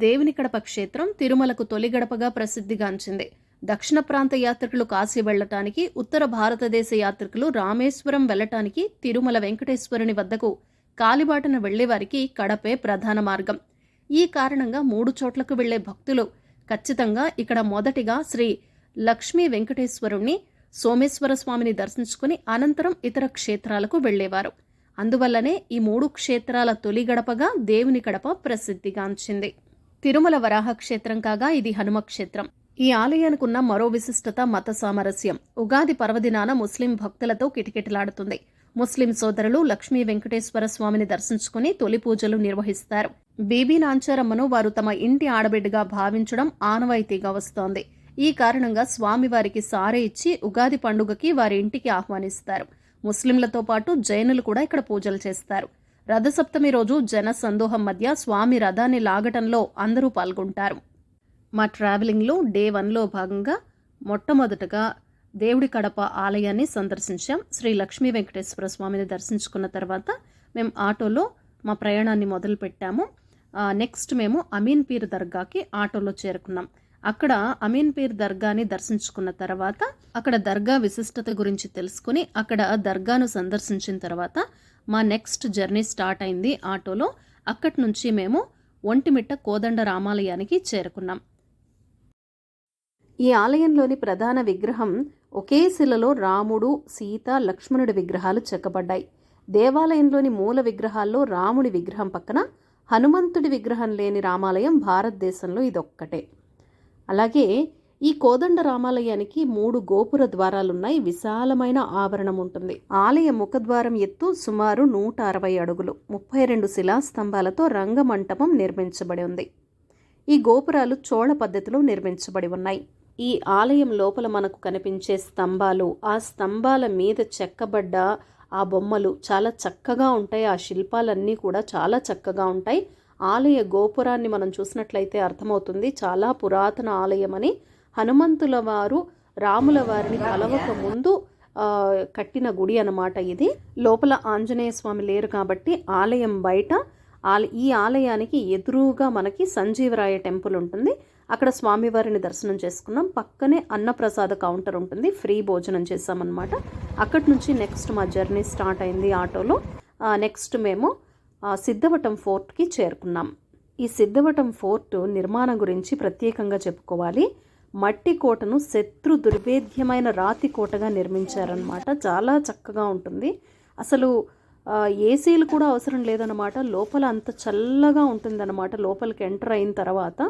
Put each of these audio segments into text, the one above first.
దేవుని కడప క్షేత్రం తిరుమలకు తొలి గడపగా ప్రసిద్ధిగాంచింది. దక్షిణ ప్రాంత యాత్రికులు కాశీ వెళ్లటానికి, ఉత్తర భారతదేశ యాత్రికులు రామేశ్వరం వెళ్లటానికి తిరుమల వెంకటేశ్వరుని వద్దకు కాలిబాటన వెళ్లేవారికి కడపే ప్రధాన మార్గం. ఈ కారణంగా 3 చోట్లకు వెళ్లే భక్తులు ఖచ్చితంగా ఇక్కడ మొదటిగా శ్రీ లక్ష్మీ వెంకటేశ్వరుణ్ణి, సోమేశ్వర స్వామిని దర్శించుకుని అనంతరం ఇతర క్షేత్రాలకు వెళ్లేవారు. అందువల్లనే ఈ 3 క్షేత్రాల తొలి గడపగా దేవుని కడప ప్రసిద్ధిగాంచింది. తిరుమల వరాహ క్షేత్రం కాగా ఇది హనుమ క్షేత్రం. ఈ ఆలయానికి ఉన్న మరో విశిష్టత మత సామరస్యం. ఉగాది పర్వదినాన ముస్లిం భక్తులతో కిటకిటలాడుతుంది. ముస్లిం సోదరులు లక్ష్మీ వెంకటేశ్వర స్వామిని దర్శించుకుని తొలి పూజలు నిర్వహిస్తారు. బీబీ నాంచారమ్మను వారు తమ ఇంటి ఆడబిడ్డగా భావించడం ఆనవాయితీగా వస్తోంది. ఈ కారణంగా స్వామివారికి సారె ఇచ్చి ఉగాది పండుగకి వారి ఇంటికి ఆహ్వానిస్తారు. ముస్లింలతో పాటు జైనులు కూడా ఇక్కడ పూజలు చేస్తారు. రథసప్తమి రోజు జన సందోహం మధ్య స్వామి రథాన్ని లాగటంలో అందరూ పాల్గొంటారు. మా ట్రావెలింగ్లో డే 1లో భాగంగా మొట్టమొదటగా దేవుడి కడప ఆలయాన్ని సందర్శించాం. శ్రీ లక్ష్మీ వెంకటేశ్వర స్వామిని దర్శించుకున్న తర్వాత మేము ఆటోలో మా ప్రయాణాన్ని మొదలుపెట్టాము. నెక్స్ట్ మేము అమీన్ పీర్ దర్గాకి ఆటోలో చేరుకున్నాం. అక్కడ అమీన్ పీర్ దర్గాని దర్శించుకున్న తర్వాత అక్కడ దర్గా విశిష్టత గురించి తెలుసుకుని అక్కడ దర్గాను సందర్శించిన తర్వాత మా నెక్స్ట్ జర్నీ స్టార్ట్ అయింది ఆటోలో. అక్కడి నుంచి మేము ఒంటిమిట్ట కోదండ రామాలయానికి చేరుకున్నాం. ఈ ఆలయంలోని ప్రధాన విగ్రహం ఒకే శిలలో రాముడు, సీత, లక్ష్మణుడి విగ్రహాలు చెక్కబడ్డాయి. దేవాలయంలోని మూల విగ్రహాల్లో రాముడి విగ్రహం పక్కన హనుమంతుడి విగ్రహం లేని రామాలయం భారతదేశంలో ఇదొక్కటే. అలాగే ఈ కోదండ రామాలయానికి 3 గోపుర ద్వారాలున్నాయి. విశాలమైన ఆవరణం ఉంటుంది. ఆలయ ముఖద్వారం ఎత్తు సుమారు 160 అడుగులు. 32 శిలాస్తంభాలతో రంగమంటపం నిర్మించబడి ఉంది. ఈ గోపురాలు చోళ పద్ధతిలో నిర్మించబడి ఉన్నాయి. ఈ ఆలయం లోపల మనకు కనిపించే స్తంభాలు, ఆ స్తంభాల మీద చెక్కబడ్డ ఆ బొమ్మలు చాలా చక్కగా ఉంటాయి. ఆ శిల్పాలన్నీ కూడా చాలా చక్కగా ఉంటాయి. ఆలయ గోపురాన్ని మనం చూసినట్లయితే అర్థమవుతుంది చాలా పురాతన ఆలయం అని. హనుమంతుల వారు రాముల వారిని కలవక ముందు కట్టిన గుడి అన్నమాట ఇది. లోపల ఆంజనేయ స్వామి లేరు కాబట్టి ఆలయం బయట ఈ ఆలయానికి ఎదురుగా మనకి సంజీవరాయ టెంపుల్ ఉంటుంది. అక్కడ స్వామివారిని దర్శనం చేసుకున్నాం. పక్కనే అన్నప్రసాద కౌంటర్ ఉంటుంది. ఫ్రీ భోజనం చేసామన్నమాట. అక్కడి నుంచి నెక్స్ట్ మా జర్నీ స్టార్ట్ అయింది ఆటోలో. నెక్స్ట్ మేము సిద్ధవటం ఫోర్ట్కి చేరుకున్నాం. ఈ సిద్ధవటం ఫోర్ట్ నిర్మాణం గురించి ప్రత్యేకంగా చెప్పుకోవాలి. మట్టి కోటను శత్రు దుర్భేద్యమైన రాతి కోటగా నిర్మించారనమాట. చాలా చక్కగా ఉంటుంది. అసలు ఏసీలు కూడా అవసరం లేదన్నమాట. లోపల అంత చల్లగా ఉంటుందన్నమాట. లోపలికి ఎంటర్ అయిన తర్వాత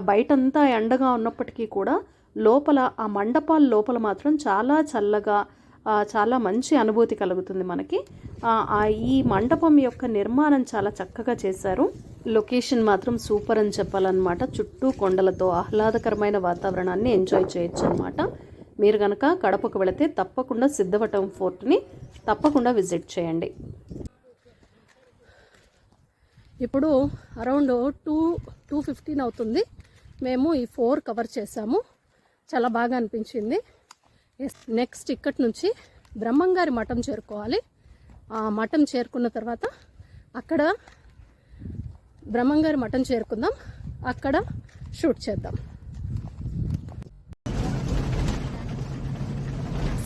బయటంతా ఎండగా ఉన్నప్పటికీ కూడా లోపల ఆ మండపాల లోపల మాత్రం చాలా చల్లగా, చాలా మంచి అనుభూతి కలుగుతుంది మనకి. ఈ మండపం యొక్క నిర్మాణం చాలా చక్కగా చేశారు. లొకేషన్ మాత్రం సూపర్ అని చెప్పాలన్నమాట. చుట్టూ కొండలతో ఆహ్లాదకరమైన వాతావరణాన్ని ఎంజాయ్ చేయొచ్చు అనమాట. మీరు కనుక కడపకు వెళితే తప్పకుండా సిద్ధవటం ఫోర్ట్ని తప్పకుండా విజిట్ చేయండి. ఇప్పుడు అరౌండ్ 2:15 అవుతుంది. మేము ఈ 4 కవర్ చేసాము. చాలా బాగా అనిపించింది. నెక్స్ట్ ఇక్కడి నుంచి బ్రహ్మంగారి మఠం చేరుకోవాలి. ఆ మఠం చేరుకున్న తర్వాత అక్కడ బ్రహ్మంగారి మఠం చేరుకుందాం. అక్కడ షూట్ చేద్దాం.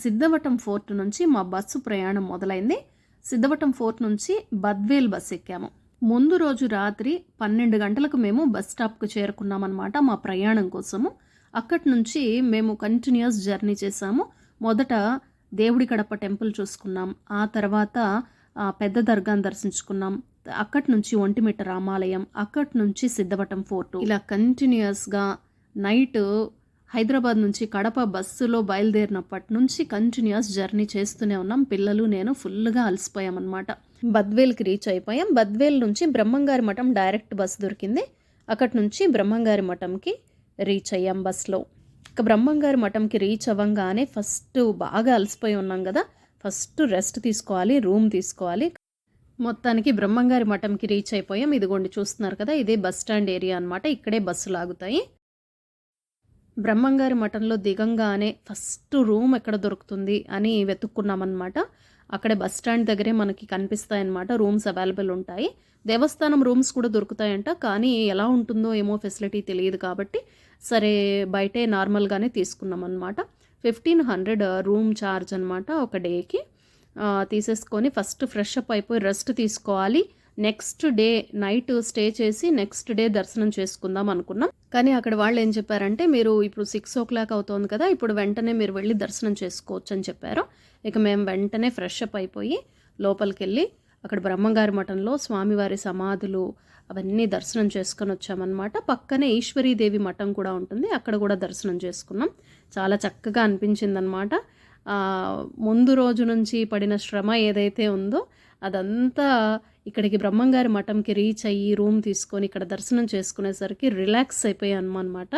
సిద్ధవటం ఫోర్ట్ నుంచి మా బస్సు ప్రయాణం మొదలైంది. సిద్ధవటం ఫోర్ట్ నుంచి బద్వేల్ బస్ ఎక్కాము. ముందు రోజు రాత్రి 12 గంటలకు మేము బస్ స్టాప్కు చేరుకున్నామన్నమాట మా ప్రయాణం కోసము. అక్కడి నుంచి మేము కంటిన్యూస్ జర్నీ చేసాము. మొదట దేవుడి కడప టెంపుల్ చూసుకున్నాం. ఆ తర్వాత పెద్ద దర్గాను దర్శించుకున్నాం. అక్కడి నుంచి ఒంటిమిట్ట రామాలయం, అక్కడి నుంచి సిద్ధవటం ఫోర్టు. ఇలా కంటిన్యూస్గా నైట్ హైదరాబాద్ నుంచి కడప బస్సులో బయలుదేరినప్పటి నుంచి కంటిన్యూస్ జర్నీ చేస్తూనే ఉన్నాం. పిల్లలు నేను ఫుల్గా అలసిపోయామన్నమాట. బద్వేల్కి రీచ్ అయిపోయాం. బద్వేల్ నుంచి బ్రహ్మంగారి మఠం డైరెక్ట్ బస్సు దొరికింది. అక్కడి నుంచి బ్రహ్మంగారి మఠంకి రీచ్ అయ్యాం బస్లో. ఇక బ్రహ్మంగారి మఠంకి రీచ్ అవ్వంగానే ఫస్ట్ బాగా అలసిపోయి ఉన్నాం కదా, ఫస్ట్ రెస్ట్ తీసుకోవాలి, రూమ్ తీసుకోవాలి. మొత్తానికి బ్రహ్మంగారి మఠంకి రీచ్ అయిపోయాం. ఇదిగోండి చూస్తున్నారు కదా, ఇదే బస్ స్టాండ్ ఏరియా అనమాట. ఇక్కడే బస్సులు ఆగుతాయి. బ్రహ్మంగారి మఠంలో దిగంగానే ఫస్ట్ రూమ్ ఎక్కడ దొరుకుతుంది అని వెతుక్కున్నామన్నమాట. అక్కడే బస్ స్టాండ్ దగ్గరే మనకి కనిపిస్తాయన్నమాట, రూమ్స్ అవైలబుల్ ఉంటాయి. దేవస్థానం రూమ్స్ కూడా దొరుకుతాయంట, కానీ ఎలా ఉంటుందో ఏమో ఫెసిలిటీ తెలియదు కాబట్టి సరే బయటే నార్మల్గానే తీసుకున్నాం అనమాట. 1500 రూమ్ ఛార్జ్ అనమాట ఒక డేకి. తీసేసుకొని ఫస్ట్ ఫ్రెష్ అప్ అయిపోయి రెస్ట్ తీసుకోవాలి. నెక్స్ట్ డే నైట్ స్టే చేసి నెక్స్ట్ డే దర్శనం చేసుకుందాం అనుకున్నాం. కానీ అక్కడ వాళ్ళు ఏం చెప్పారంటే, మీరు ఇప్పుడు 6 o'clock అవుతోంది కదా, ఇప్పుడు వెంటనే మీరు వెళ్ళి దర్శనం చేసుకోవచ్చు అని చెప్పారు. ఇక మేము వెంటనే ఫ్రెష్ అప్ అయిపోయి లోపలికి వెళ్ళి అక్కడ బ్రహ్మంగారి మఠంలో స్వామివారి సమాధులు అవన్నీ దర్శనం చేసుకొని వచ్చామన్నమాట. పక్కనే ఈశ్వరీదేవి మఠం కూడా ఉంటుంది, అక్కడ కూడా దర్శనం చేసుకున్నాం. చాలా చక్కగా అనిపించిందనమాట. ముందు రోజు నుంచి పడిన శ్రమ ఏదైతే ఉందో అదంతా ఇక్కడికి బ్రహ్మంగారి మఠంకి రీచ్ అయ్యి రూమ్ తీసుకొని ఇక్కడ దర్శనం చేసుకునేసరికి రిలాక్స్ అయిపోయాను అనమాట.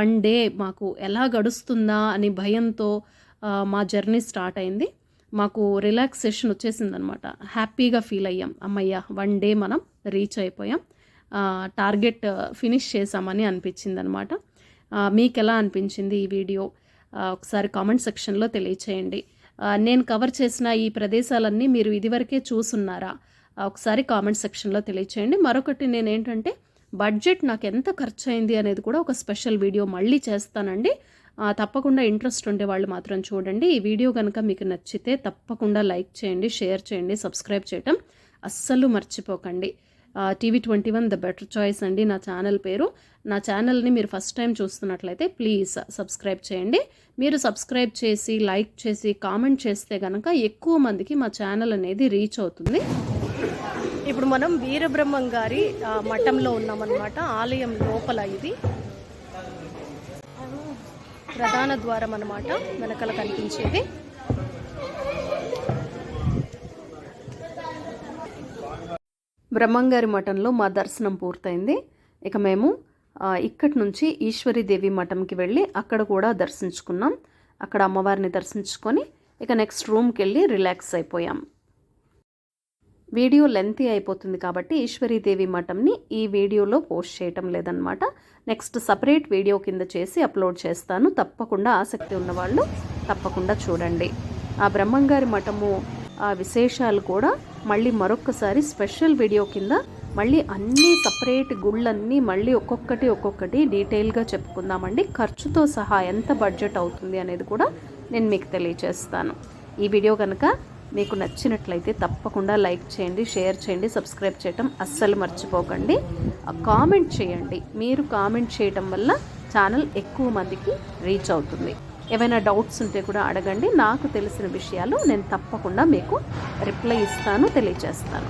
1 డే మాకు ఎలా గడుస్తుందా అని భయంతో మా జర్నీ స్టార్ట్ అయింది. మాకు రిలాక్సేషన్ వచ్చేసిందనమాట. హ్యాపీగా ఫీల్ అయ్యాం, అమ్మయ్య 1 డే మనం రీచ్ అయిపోయాం, టార్గెట్ ఫినిష్ చేసామని అనిపించింది అనమాట. మీకు ఎలా అనిపించింది ఈ వీడియో ఒకసారి కామెంట్ సెక్షన్లో తెలియచేయండి. నేను కవర్ చేసిన ఈ ప్రదేశాలన్నీ మీరు ఇదివరకే చూసున్నారా ఒకసారి కామెంట్ సెక్షన్లో తెలియచేయండి. మరొకటి నేనేంటంటే బడ్జెట్ నాకు ఎంత ఖర్చు అయింది అనేది కూడా ఒక స్పెషల్ వీడియో మళ్ళీ చేస్తానండి. తప్పకుండా ఇంట్రెస్ట్ ఉండే వాళ్ళు మాత్రం చూడండి. ఈ వీడియో కనుక మీకు నచ్చితే తప్పకుండా లైక్ చేయండి, షేర్ చేయండి, సబ్స్క్రైబ్ చేయటం అస్సలు మర్చిపోకండి. TV21 ద బెటర్ చాయిస్ అండి నా ఛానల్ పేరు. నా ఛానల్ని మీరు ఫస్ట్ టైం చూస్తున్నట్లయితే ప్లీజ్ సబ్స్క్రైబ్ చేయండి. మీరు సబ్స్క్రైబ్ చేసి లైక్ చేసి కామెంట్ చేస్తే కనుక ఎక్కువ మందికి మా ఛానల్ అనేది రీచ్ అవుతుంది. ఇప్పుడు మనం వీరబ్రహ్మం గారి మఠంలో ఉన్నామన్నమాట. ఆలయం లోపల ఇది ప్రధాన ద్వారం అన్నమాట, వెనకాల కనిపించేది. బ్రహ్మంగారి మఠంలో మా దర్శనం పూర్తయింది. ఇక మేము ఇక్కడి నుంచి ఈశ్వరీదేవి మఠంకి వెళ్ళి అక్కడ కూడా దర్శించుకున్నాం. అక్కడ అమ్మవారిని దర్శించుకొని ఇక నెక్స్ట్ రూమ్కి వెళ్ళి రిలాక్స్ అయిపోయాం. వీడియో లెంతీ అయిపోతుంది కాబట్టి ఈశ్వరీదేవి మఠంని ఈ వీడియోలో పోస్ట్ చేయటం లేదనమాట. నెక్స్ట్ సపరేట్ వీడియో కింద చేసి అప్లోడ్ చేస్తాను. తప్పకుండా ఆసక్తి ఉన్నవాళ్ళు తప్పకుండా చూడండి. ఆ బ్రహ్మంగారి మఠము విశేషాలు కూడా మళ్ళీ మరొక్కసారి స్పెషల్ వీడియో కింద మళ్ళీ అన్ని సపరేట్ గుళ్ళన్నీ మళ్ళీ ఒక్కొక్కటి డీటెయిల్గా చెప్పుకుందామండి. ఖర్చుతో సహా ఎంత బడ్జెట్ అవుతుంది అనేది కూడా నేను మీకు తెలియజేస్తాను. ఈ వీడియో కనుక మీకు నచ్చినట్లయితే తప్పకుండా లైక్ చేయండి, షేర్ చేయండి, సబ్స్క్రైబ్ చేయటం అస్సలు మర్చిపోకండి. కామెంట్ చేయండి. మీరు కామెంట్ చేయటం వల్ల ఛానల్ ఎక్కువ మందికి రీచ్ అవుతుంది. ఏమైనా డౌట్స్ ఉంటే కూడా అడగండి. నాకు తెలిసిన విషయాలు నేను తప్పకుండా మీకు రిప్లై ఇస్తాను, తెలియజేస్తాను.